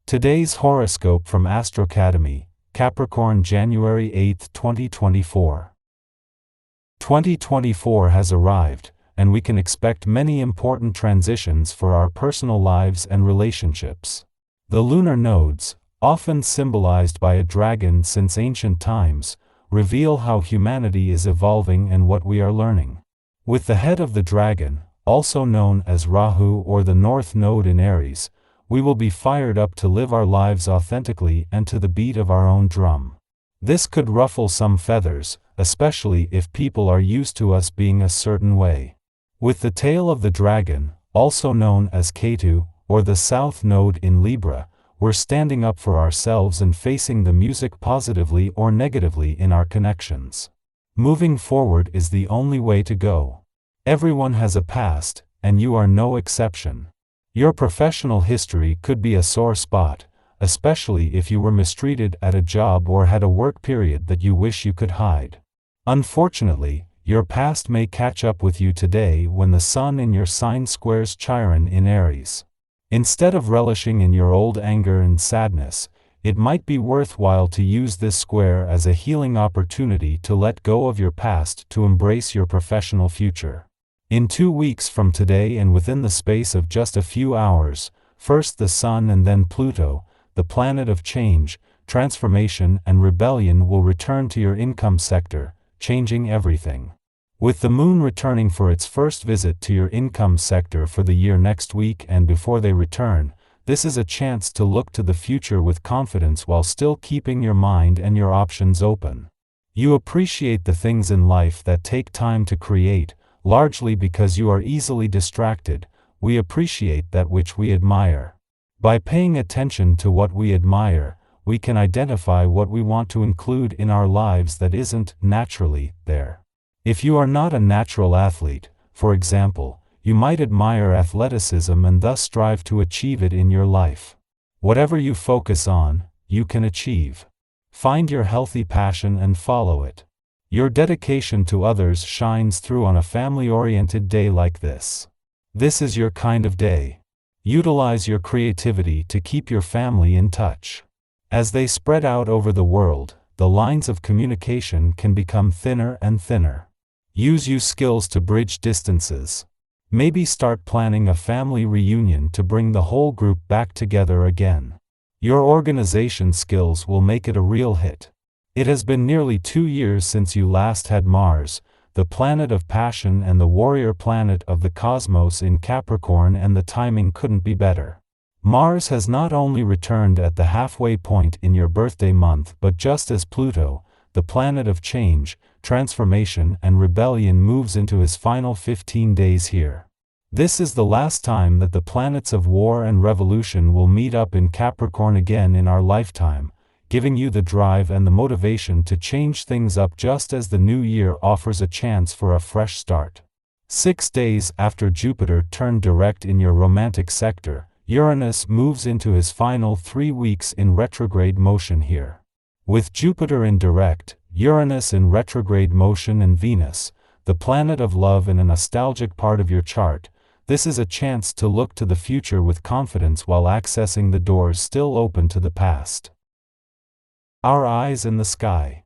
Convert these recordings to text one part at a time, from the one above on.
Today's horoscope from Astrocademy, Capricorn January 8, 2024. 2024 has arrived, and we can expect many important transitions for our personal lives and relationships. The lunar nodes, often symbolized by a dragon since ancient times, reveal how humanity is evolving and what we are learning. With the head of the dragon, also known as Rahu or the North Node in Aries, we will be fired up to live our lives authentically and to the beat of our own drum. This could ruffle some feathers, especially if people are used to us being a certain way. With the tail of the dragon, also known as Ketu, or the South Node in Libra, we're standing up for ourselves and facing the music positively or negatively in our connections. Moving forward is the only way to go. Everyone has a past, and you are no exception. Your professional history could be a sore spot, especially if you were mistreated at a job or had a work period that you wish you could hide. Unfortunately, your past may catch up with you today when the sun in your sign squares Chiron in Aries. Instead of relishing in your old anger and sadness, it might be worthwhile to use this square as a healing opportunity to let go of your past to embrace your professional future. In 2 weeks from today and within the space of just a few hours, first the Sun and then Pluto, the planet of change, transformation and rebellion will return to your income sector, changing everything. With the Moon returning for its first visit to your income sector for the year next week and before they return, this is a chance to look to the future with confidence while still keeping your mind and your options open. You appreciate the things in life that take time to create, largely because you are easily distracted. We appreciate that which we admire. By paying attention to what we admire, we can identify what we want to include in our lives that isn't naturally there. If you are not a natural athlete, for example, you might admire athleticism and thus strive to achieve it in your life. Whatever you focus on, you can achieve. Find your healthy passion and follow it. Your dedication to others shines through on a family-oriented day like this. This is your kind of day. Utilize your creativity to keep your family in touch. As they spread out over the world, the lines of communication can become thinner and thinner. Use your skills to bridge distances. Maybe start planning a family reunion to bring the whole group back together again. Your organization skills will make it a real hit. It has been nearly 2 years since you last had Mars, the planet of passion and the warrior planet of the cosmos in Capricorn, and the timing couldn't be better. Mars has not only returned at the halfway point in your birthday month, but just as Pluto, the planet of change, transformation and rebellion, moves into his final 15 days here. This is the last time that the planets of war and revolution will meet up in Capricorn again in our lifetime, giving you the drive and the motivation to change things up just as the new year offers a chance for a fresh start. 6 days after Jupiter turned direct in your romantic sector, Uranus moves into his final 3 weeks in retrograde motion here. With Jupiter in direct, Uranus in retrograde motion and Venus, the planet of love, in a nostalgic part of your chart, this is a chance to look to the future with confidence while accessing the doors still open to the past. Our eyes in the sky.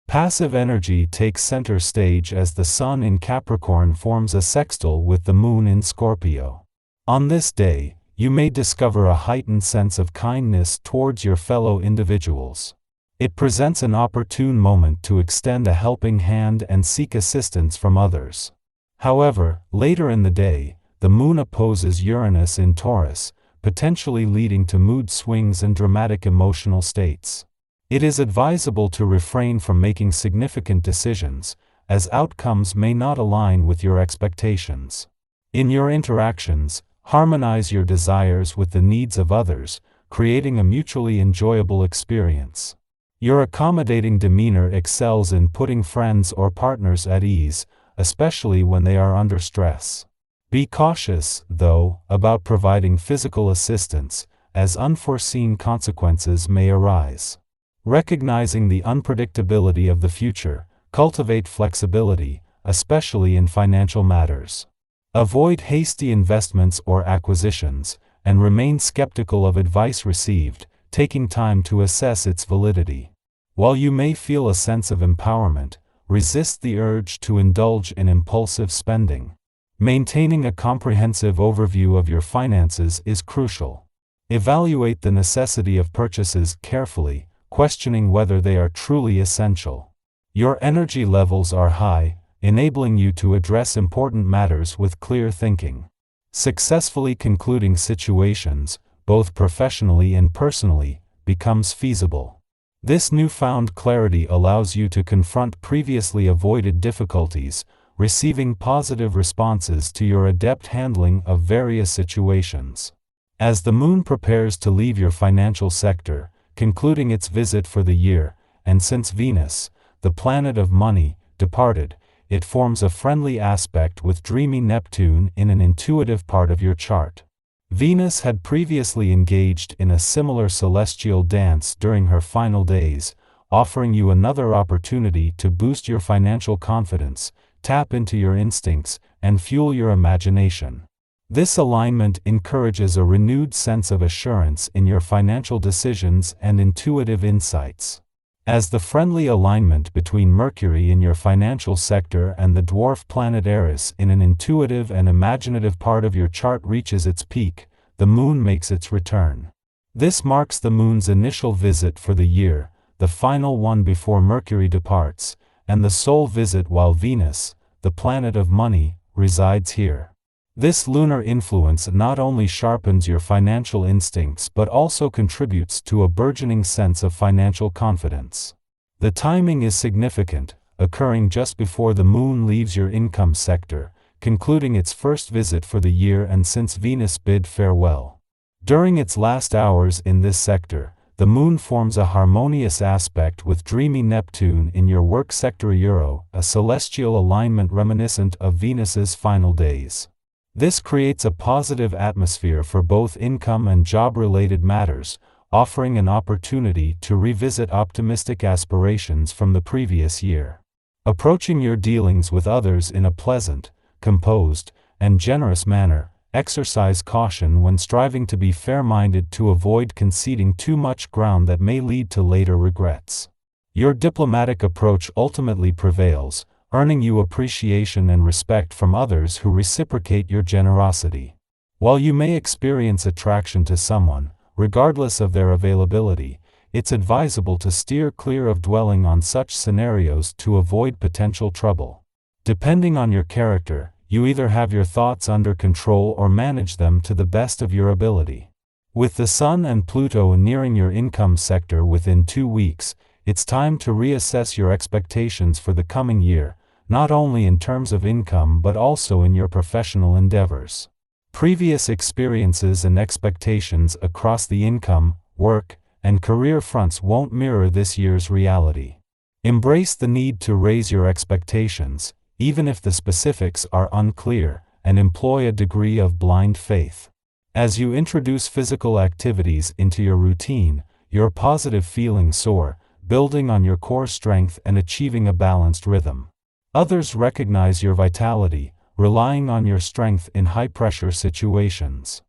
Passive energy takes center stage as the Sun in Capricorn forms a sextile with the Moon in Scorpio. On this day, you may discover a heightened sense of kindness towards your fellow individuals. It presents an opportune moment to extend a helping hand and seek assistance from others. However, later in the day, the Moon opposes Uranus in Taurus, potentially leading to mood swings and dramatic emotional states. It is advisable to refrain from making significant decisions, as outcomes may not align with your expectations. In your interactions, harmonize your desires with the needs of others, creating a mutually enjoyable experience. Your accommodating demeanor excels in putting friends or partners at ease, especially when they are under stress. Be cautious, though, about providing physical assistance, as unforeseen consequences may arise. Recognizing the unpredictability of the future, cultivate flexibility, especially in financial matters. Avoid hasty investments or acquisitions, and remain skeptical of advice received, taking time to assess its validity. While you may feel a sense of empowerment, resist the urge to indulge in impulsive spending. Maintaining a comprehensive overview of your finances is crucial. Evaluate the necessity of purchases carefully, questioning whether they are truly essential. Your energy levels are high, enabling you to address important matters with clear thinking. Successfully concluding situations, both professionally and personally, becomes feasible. This newfound clarity allows you to confront previously avoided difficulties, receiving positive responses to your adept handling of various situations. As the moon prepares to leave your financial sector, concluding its visit for the year, and since Venus, the planet of money, departed, it forms a friendly aspect with dreamy Neptune in an intuitive part of your chart. Venus had previously engaged in a similar celestial dance during her final days, offering you another opportunity to boost your financial confidence, tap into your instincts, and fuel your imagination. This alignment encourages a renewed sense of assurance in your financial decisions and intuitive insights. As the friendly alignment between Mercury in your financial sector and the dwarf planet Eris in an intuitive and imaginative part of your chart reaches its peak, the moon makes its return. This marks the moon's initial visit for the year, the final one before Mercury departs, and the sole visit while Venus, the planet of money, resides here. This lunar influence not only sharpens your financial instincts but also contributes to a burgeoning sense of financial confidence. The timing is significant, occurring just before the moon leaves your income sector, concluding its first visit for the year and since Venus bid farewell. During its last hours in this sector, the moon forms a harmonious aspect with dreamy Neptune in your work sector Euro, a celestial alignment reminiscent of Venus's final days. This creates a positive atmosphere for both income and job-related matters, offering an opportunity to revisit optimistic aspirations from the previous year. Approaching your dealings with others in a pleasant, composed, and generous manner, exercise caution when striving to be fair-minded to avoid conceding too much ground that may lead to later regrets. Your diplomatic approach ultimately prevails, earning you appreciation and respect from others who reciprocate your generosity. While you may experience attraction to someone, regardless of their availability, it's advisable to steer clear of dwelling on such scenarios to avoid potential trouble. Depending on your character, you either have your thoughts under control or manage them to the best of your ability. With the Sun and Pluto nearing your income sector within 2 weeks, it's time to reassess your expectations for the coming year, not only in terms of income but also in your professional endeavors. Previous experiences and expectations across the income, work, and career fronts won't mirror this year's reality. Embrace the need to raise your expectations, even if the specifics are unclear, and employ a degree of blind faith. As you introduce physical activities into your routine, your positive feelings soar, building on your core strength and achieving a balanced rhythm. Others recognize your vitality, relying on your strength in high-pressure situations.